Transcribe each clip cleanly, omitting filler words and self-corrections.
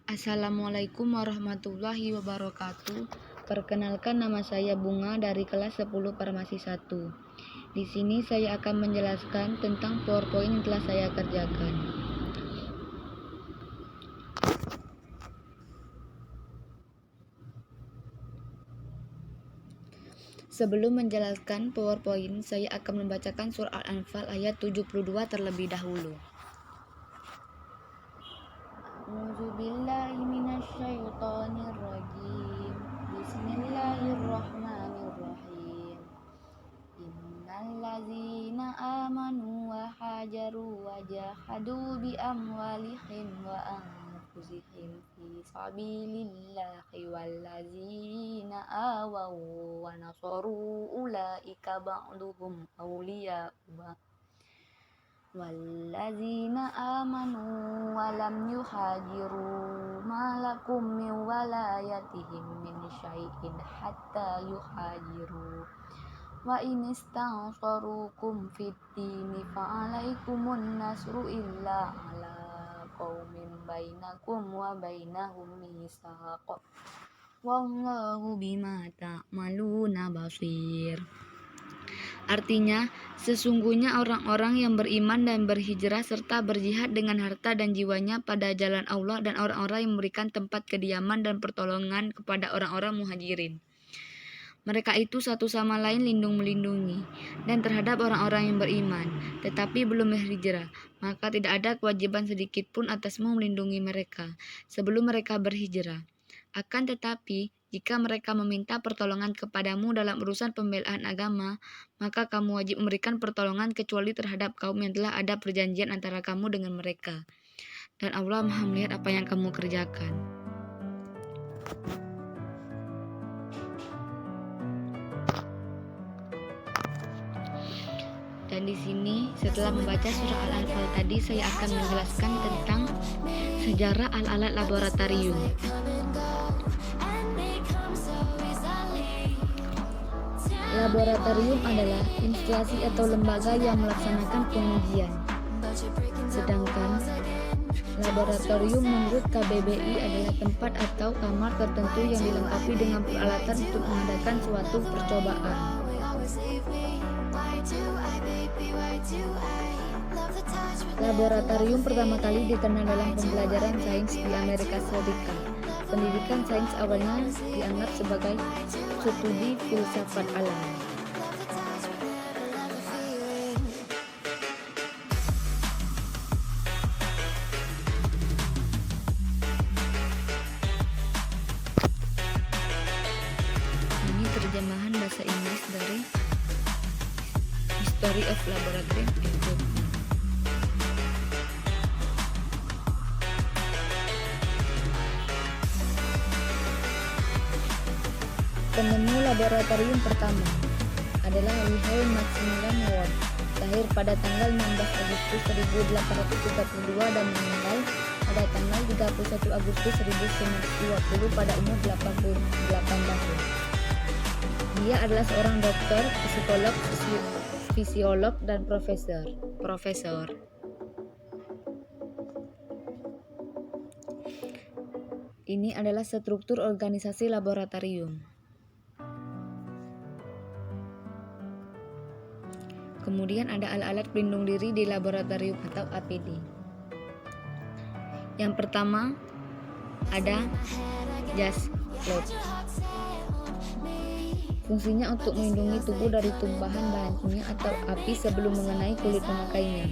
Assalamualaikum warahmatullahi wabarakatuh. Perkenalkan, nama saya Bunga dari kelas 10 Farmasi 1. Di sini saya akan menjelaskan tentang PowerPoint yang telah saya kerjakan. Sebelum menjelaskan PowerPoint, saya akan membacakan surah Al-Anfal ayat 72 terlebih dahulu. A'udzubillahi minasyaitonirrajim. Bismillahirrahmanirrahim. Innallazina amanu wa hajaru wa jahadu bi amwalihim wa anfusihim fi sabilillahi wallazina awaw wa nasaru ulaika ba'duhum awliya'u wallazina amanu wa lam yuhajiru ma lakum min walayatihim min syai'in hatta yuhajiru wa in istansarukum fid dini fa'alaikumun nasru illa ala qaumin bainakum wa bainahum mitsaq wallahu bima ta'maluna basir. Artinya, sesungguhnya orang-orang yang beriman dan berhijrah serta berjihad dengan harta dan jiwanya pada jalan Allah dan orang-orang yang memberikan tempat kediaman dan pertolongan kepada orang-orang muhajirin. Mereka itu satu sama lain lindung-melindungi dan terhadap orang-orang yang beriman, tetapi belum berhijrah, maka tidak ada kewajiban sedikit pun atasmu melindungi mereka sebelum mereka berhijrah. Akan tetapi, jika mereka meminta pertolongan kepadamu dalam urusan pembelaan agama, maka kamu wajib memberikan pertolongan kecuali terhadap kaum yang telah ada perjanjian antara kamu dengan mereka. Dan Allah Maha melihat apa yang kamu kerjakan. Dan di sini setelah membaca surah Al-Anfal tadi, saya akan menjelaskan tentang sejarah alat-alat laboratorium. Laboratorium adalah instalasi atau lembaga yang melaksanakan pengujian. Sedangkan laboratorium menurut KBBI adalah tempat atau kamar tertentu yang dilengkapi dengan peralatan untuk mengadakan suatu percobaan. Laboratorium pertama kali dikenal dalam pembelajaran sains di Amerika Serikat. Pendidikan sains awalnya dianggap sebagai studi filsafat alam. Ini terjemahan bahasa Inggris dari History of Laboratory Equipment. Penemu laboratorium pertama adalah Wilhelm Maximilian Ward, lahir pada tanggal 16 Agustus 1832 dan meninggal pada tanggal 31 Agustus 1920 pada umur 88 tahun. Dia adalah seorang dokter, psikolog, fisiolog, dan profesor. Ini adalah struktur organisasi laboratorium. Kemudian ada alat-alat pelindung diri di laboratorium atau APD. Yang pertama ada gas cloth. Fungsinya untuk melindungi tubuh dari tumpahan bahan kimia atau api sebelum mengenai kulit pemakainya.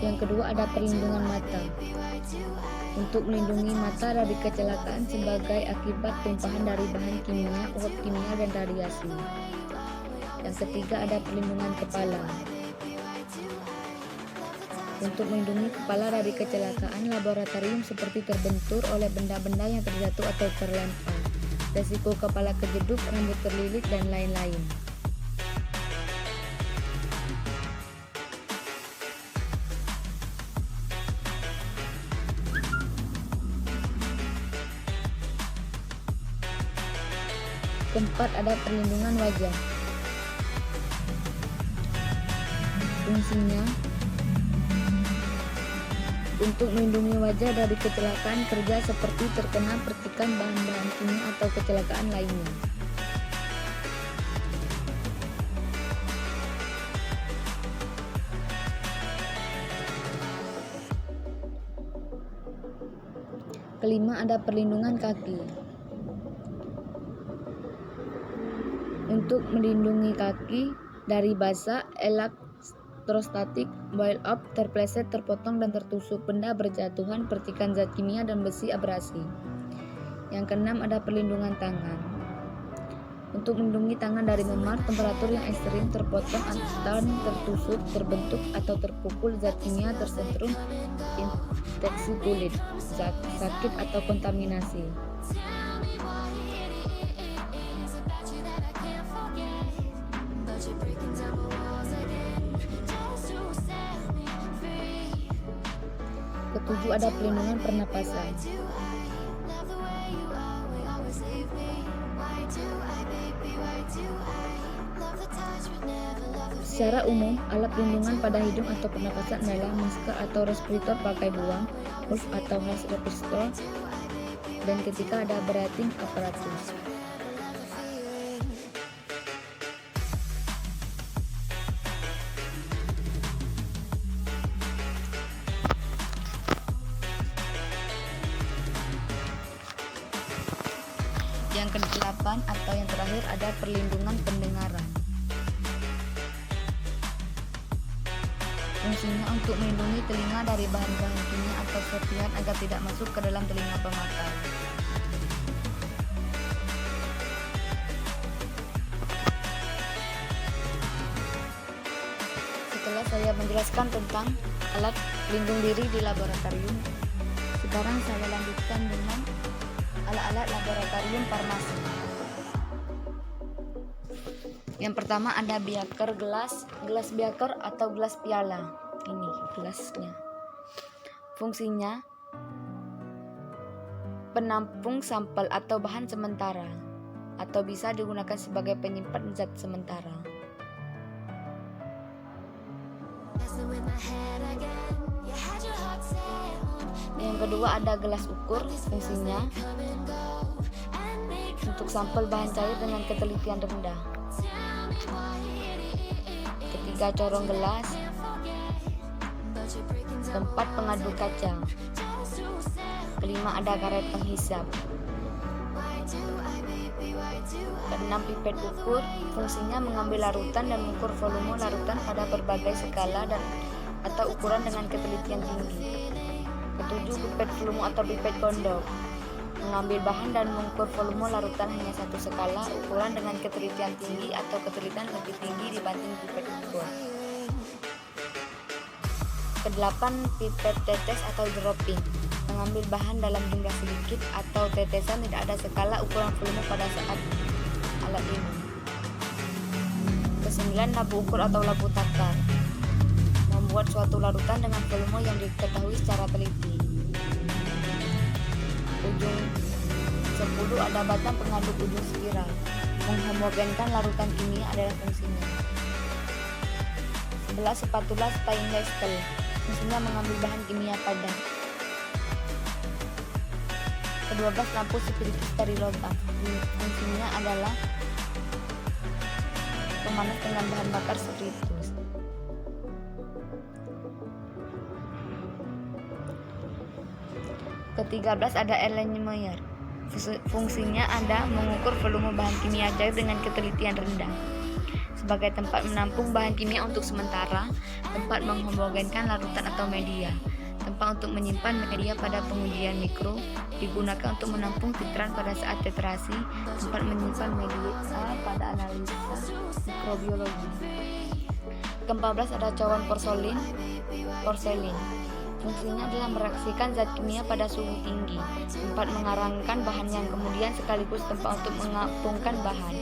Yang kedua ada perlindungan mata, untuk melindungi mata dari kecelakaan sebagai akibat tumpahan dari bahan kimia, uap kimia, dan radiasi. Yang ketiga ada perlindungan kepala, untuk melindungi kepala dari kecelakaan laboratorium seperti terbentur oleh benda-benda yang terjatuh atau terlempar, resiko kepala kejeduk, rambut terlilit, dan lain-lain. Keempat, ada perlindungan wajah. Fungsinya untuk melindungi wajah dari kecelakaan kerja seperti terkena percikan bahan-bahan kimia atau kecelakaan lainnya. Kelima, ada perlindungan kaki. Untuk melindungi kaki dari basah, elektrostatik, boil up, terpleset, terpotong, dan tertusuk, benda berjatuhan, percikan zat kimia, dan besi abrasi. Yang keenam, ada perlindungan tangan. Untuk melindungi tangan dari memar, temperatur yang ekstrim, terpotong atau tertusuk, terbentuk atau terpukul zat kimia, tersetrum, infeksi kulit, sakit atau kontaminasi. Ketujuh, ada perlindungan pernapasan. Secara umum, alat pelindungan pada hidung atau pernapasan adalah masker atau respirator pakai buang, muff atau hals respirator, dan ketika ada breathing apparatus. Yang kedelapan atau yang terakhir, ada perlindungan pendengaran. Fungsinya untuk melindungi telinga dari bahan-bahan kimia atau serpihan agar tidak masuk ke dalam telinga pemakai. Setelah saya menjelaskan tentang alat pelindung diri di laboratorium, sekarang saya lanjutkan dengan alat-alat laboratorium farmasi. Yang pertama, ada beaker gelas beaker atau gelas piala. Ini gelasnya. Fungsinya penampung sampel atau bahan sementara, atau bisa digunakan sebagai penyimpan zat sementara. Yang kedua, ada gelas ukur. Fungsinya untuk sampel bahan cair dengan ketelitian rendah. Ketiga, corong gelas. Keempat, pengaduk kaca. Kelima, ada karet penghisap. Keenam, pipet ukur. Fungsinya mengambil larutan dan mengukur volume larutan pada berbagai skala dan atau ukuran dengan ketelitian tinggi. Ketujuh, pipet volume atau pipet kondok. Mengambil bahan dan mengukur volume larutan hanya satu skala ukuran dengan ketelitian tinggi atau ketelitian lebih tinggi dibanding pipet ukur. Kedelapan, pipet tetes atau dropping. Mengambil bahan dalam jumlah sedikit atau tetesan, tidak ada skala ukuran volume pada saat alat ini. Kesembilan, labu ukur atau labu takar. Membuat suatu larutan dengan volume yang diketahui secara teliti. Ujung 10, ada batang pengaduk ujung spiral. Menghomogenkan larutan kimia adalah fungsinya. 11, spatula stainless steel. Fungsinya mengambil bahan kimia padat. Ke-12, lampu spiritus sterilota. Fungsinya adalah pemanas dengan bahan bakar spiritus. Ke-13, ada Erlenmeyer. Fungsinya ada mengukur volume bahan kimia cair dengan ketelitian rendah. Sebagai tempat menampung bahan kimia untuk sementara, tempat menghomogenkan larutan atau media, tempat untuk menyimpan media pada pengujian mikro, digunakan untuk menampung titran pada saat titrasi, tempat menyimpan media pada analisa mikrobiologi. Ke-14, ada cawan porselin. Fungsinya adalah mereaksikan zat kimia pada suhu tinggi, tempat mengarangkan bahan yang kemudian sekaligus tempat untuk mengapungkan bahan,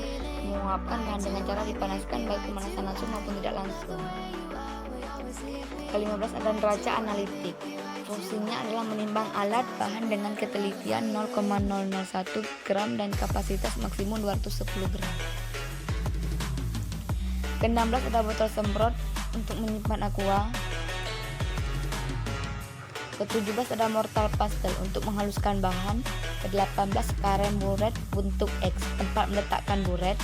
menguapkan bahan dengan cara dipanaskan baik pemanasan langsung maupun tidak langsung. Ke-15, ada neraca analitik. Fungsinya adalah menimbang alat bahan dengan ketelitian 0,001 gram dan kapasitas maksimum 210 gram. Ke-16 ada botol semprot untuk menyimpan aqua. Ke-17 ada mortar pastel untuk menghaluskan bahan. Ke-18 karet buret untuk X, tempat meletakkan buret.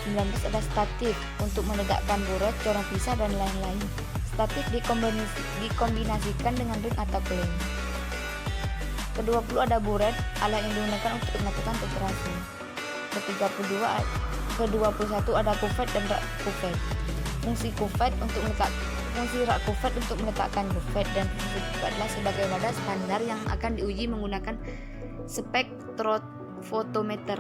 19 ada statif untuk menegakkan buret, corong pisah dan lain-lain. Statif dikombinasikan dengan ring atau klem. Ke-20 ada buret, alat yang digunakan untuk melakukan operasi. Ke-21 ada kufet dan rak kufet. Fungsi rak kufet untuk meletakkan kufet, dan fungsi kufet adalah sebagai wadah standar yang akan diuji menggunakan spektrofotometer.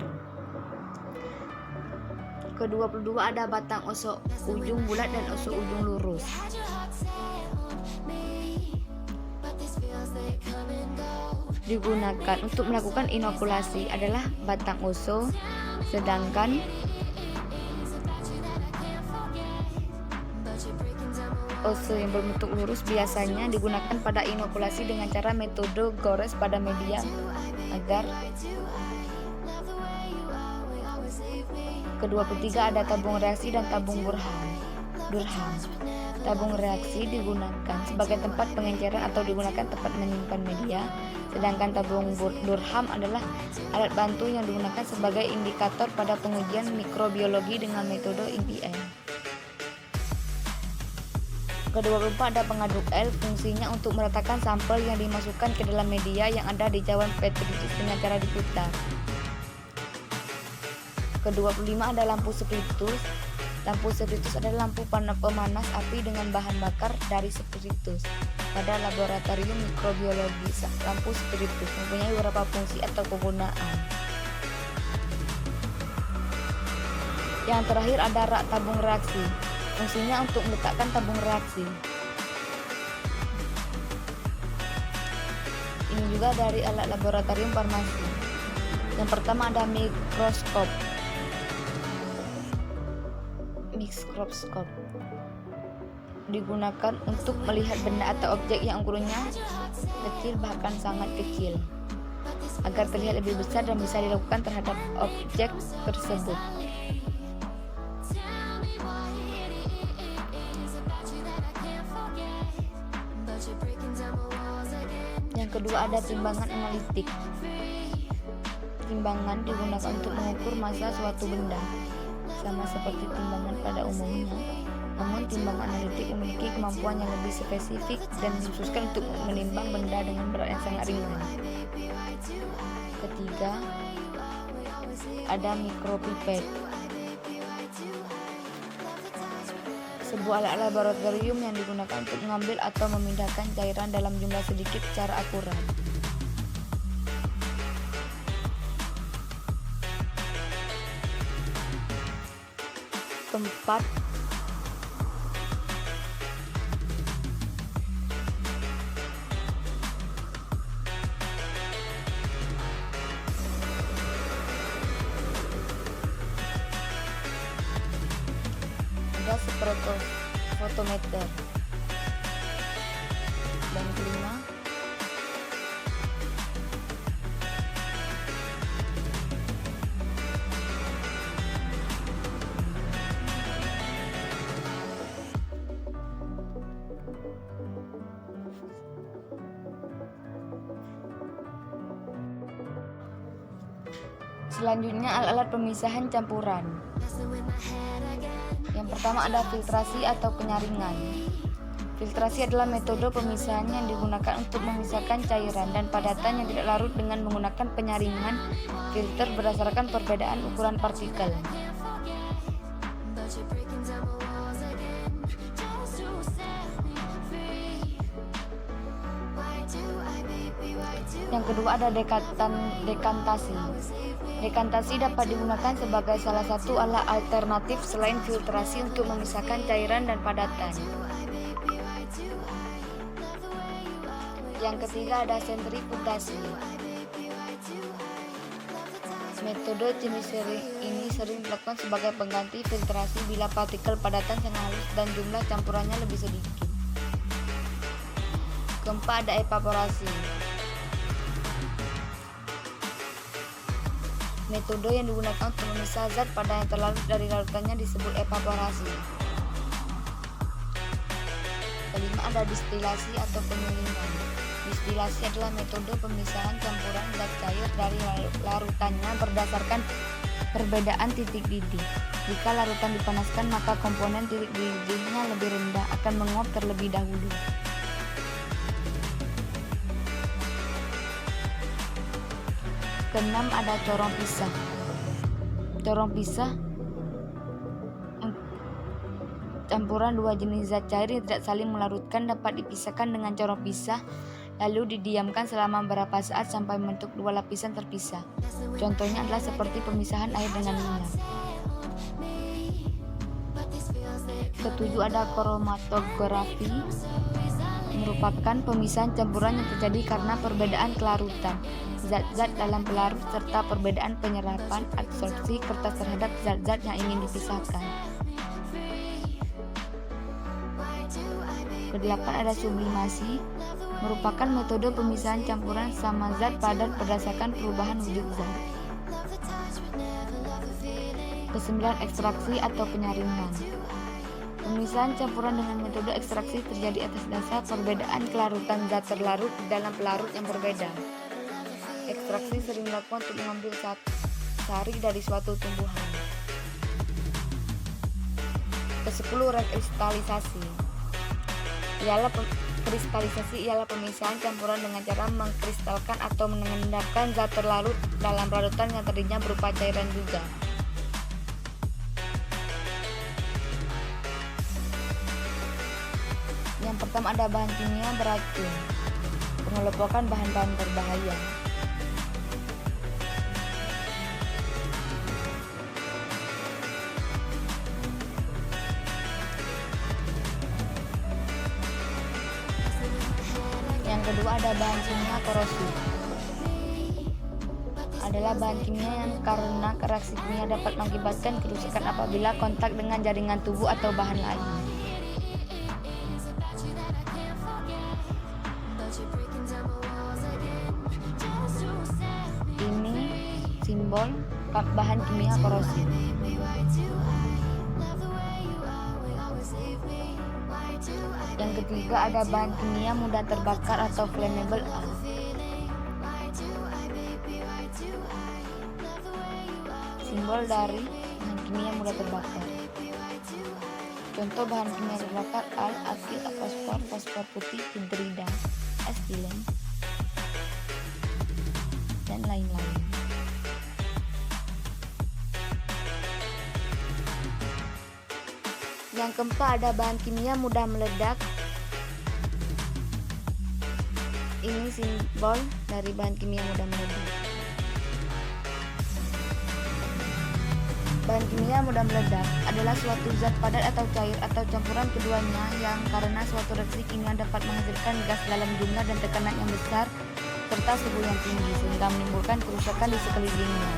Ke-22 ada batang osok ujung bulat dan osok ujung lurus. Digunakan untuk melakukan inokulasi adalah batang osok, sedangkan osok yang berbentuk lurus biasanya digunakan pada inokulasi dengan cara metode gores pada media agar. Ke-23 ada tabung reaksi dan tabung durham. Tabung reaksi digunakan sebagai tempat pengenceran atau digunakan tempat menyimpan media, sedangkan tabung durham adalah alat bantu yang digunakan sebagai indikator pada pengujian mikrobiologi dengan metode IPM. Ke-24 ada pengaduk L, fungsinya untuk meletakkan sampel yang dimasukkan ke dalam media yang ada di cawan petri dengan cara diputar. Ke-25 ada lampu spiritus. Lampu spiritus adalah lampu pemanas api dengan bahan bakar dari spiritus. Pada laboratorium mikrobiologi, lampu spiritus mempunyai beberapa fungsi atau kegunaan. Yang terakhir ada rak tabung reaksi. Fungsinya untuk meletakkan tabung reaksi. Ini juga dari alat laboratorium farmasi. Yang pertama ada mikroskop. Digunakan untuk melihat benda atau objek yang ukurannya kecil, bahkan sangat kecil, agar terlihat lebih besar dan bisa dilakukan terhadap objek tersebut. Yang kedua ada timbangan analitik. Timbangan digunakan untuk mengukur massa suatu benda, sama seperti timbangan pada umumnya. Namun timbangan analitik memiliki kemampuan yang lebih spesifik dan dikhususkan untuk menimbang benda dengan berat yang sangat ringan. Ketiga, ada mikropipet. Sebuah alat laboratorium yang digunakan untuk mengambil atau memindahkan cairan dalam jumlah sedikit secara akurat. Keempat, ada spektrofotometer. Dan kelima, selanjutnya alat-alat pemisahan campuran. Yang pertama ada filtrasi atau penyaringan. Filtrasi adalah metode pemisahan yang digunakan untuk memisahkan cairan dan padatan yang tidak larut dengan menggunakan penyaringan filter berdasarkan perbedaan ukuran partikel. Yang kedua ada dekantasi. Dekantasi dapat digunakan sebagai salah satu alat alternatif selain filtrasi untuk memisahkan cairan dan padatan. Yang ketiga ada sentrifugasi. Metode jenis ini sering dilakukan sebagai pengganti filtrasi bila partikel padatan sangat halus dan jumlah campurannya lebih sedikit. Keempat ada evaporasi. Metode yang digunakan untuk memisah zat pada yang terlarut dari larutannya disebut evaporasi. Kelima ada distilasi atau penyulingan. Distilasi adalah metode pemisahan campuran zat cair dari larutannya berdasarkan perbedaan titik didih. Jika larutan dipanaskan, maka komponen titik didihnya lebih rendah akan menguap terlebih dahulu. Keenam ada corong pisah. Corong pisah campuran dua jenis zat cair yang tidak saling melarutkan dapat dipisahkan dengan corong pisah, lalu didiamkan selama beberapa saat sampai membentuk dua lapisan terpisah. Contohnya adalah seperti pemisahan air dengan minyak. Ketujuh ada kromatografi, merupakan pemisahan campuran yang terjadi karena perbedaan kelarutan zat-zat dalam pelarut serta perbedaan penyerapan absorpsi kertas terhadap zat-zat yang ingin dipisahkan. Kedelapan ada sublimasi, merupakan metode pemisahan campuran sama zat padat berdasarkan perubahan wujud zat. Kesembilan ekstraksi atau penyaringan. Pemisahan campuran dengan metode ekstraksi terjadi atas dasar perbedaan kelarutan zat terlarut dalam pelarut yang berbeda. Ekstraksi sering dilakukan untuk mengambil sari dari suatu tumbuhan. Kesepuluh rekristalisasi. Kristalisasi ialah pemisahan campuran dengan cara mengkristalkan atau mengendapkan zat terlarut dalam larutan yang tadinya berupa cairan juga. Yang pertama ada bahan kimia beracun, pengelompokan bahan-bahan berbahaya. Yang kedua ada bahan kimia korosif. Adalah bahan kimia yang karena reaksi kimia dapat mengakibatkan kerusakan apabila kontak dengan jaringan tubuh atau bahan lain. Ini simbol bahan kimia korosif. Yang ketiga ada bahan kimia mudah terbakar atau flammable. Simbol dari bahan kimia mudah terbakar. Contoh bahan kimia terbakar al, asil, fosfor, fosfor putih, hidrida, estilen, dan lain-lain. Yang keempat ada bahan kimia mudah meledak. Ini simbol dari bahan kimia mudah meledak. Bahan kimia mudah meledak adalah suatu zat padat atau cair atau campuran keduanya yang karena suatu reaksi kimia dapat menghasilkan gas dalam jumlah dan tekanan yang besar serta suhu yang tinggi sehingga menimbulkan kerusakan di sekelilingnya.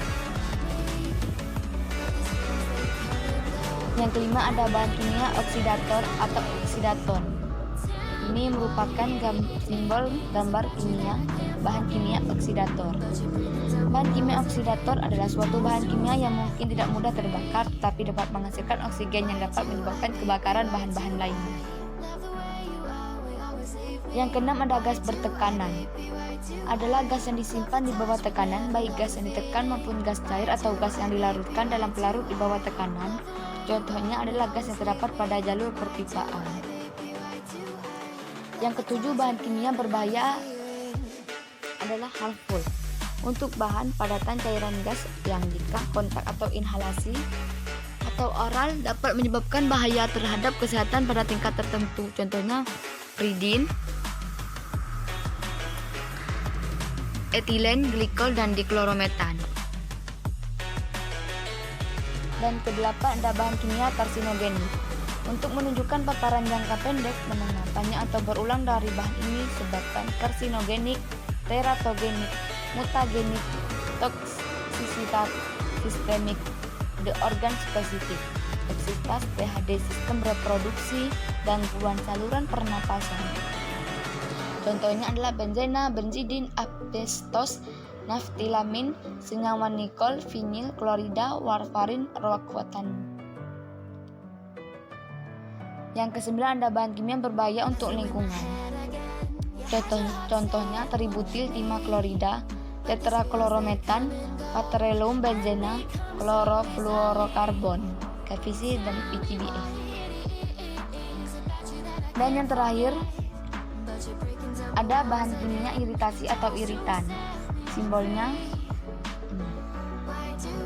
Yang kelima ada bahan kimia oksidator atau oksidaton. Ini merupakan simbol gambar kimia bahan kimia oksidator. Bahan kimia oksidator adalah suatu bahan kimia yang mungkin tidak mudah terbakar tetapi dapat menghasilkan oksigen yang dapat menyebabkan kebakaran bahan-bahan lainnya. Yang keenam ada gas bertekanan. Adalah gas yang disimpan di bawah tekanan, baik gas yang ditekan maupun gas cair atau gas yang dilarutkan dalam pelarut di bawah tekanan. Contohnya adalah gas yang terdapat pada jalur perpipaan. Yang ketujuh, bahan kimia berbahaya adalah harmful. Untuk bahan padatan cairan gas yang jika kontak atau inhalasi atau oral dapat menyebabkan bahaya terhadap kesehatan pada tingkat tertentu. Contohnya ridin, etilen glikol, dan diklorometan. Dan kedelapan ada bahan kimia karsinogenik. Untuk menunjukkan paparan jangka pendek, menengah, banyak atau berulang dari bahan ini sebabkan karsinogenik, teratogenik, mutagenik, toksisitas sistemik, the organ spesifik, toksitas, PHD sistem reproduksi, gangguan saluran pernapasan. Contohnya adalah benzena, benzidin, asbestos, naftilamin, senyawa nikol, vinil, klorida, warfarin, roakuatan. Yang kesembilan ada bahan kimia berbahaya untuk lingkungan. Contohnya tributil timaklorida, tetraklorometan, patrelum benzena, klorofluorokarbon, KVC dan PCBF. Dan yang terakhir ada bahan kimia iritasi atau iritan. Simbolnya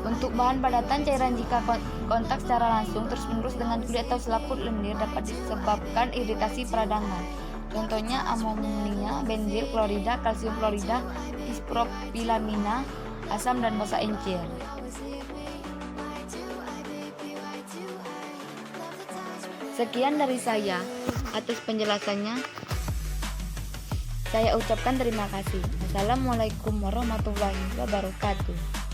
untuk bahan padatan cairan jika kontak secara langsung terus-menerus dengan kulit atau selaput lendir dapat disebabkan iritasi peradangan. Contohnya amonia, benzil, klorida, kalsium klorida, ispropilamina, asam dan basa encir. Sekian dari saya. Atas penjelasannya saya ucapkan terima kasih. Assalamualaikum warahmatullahi wabarakatuh.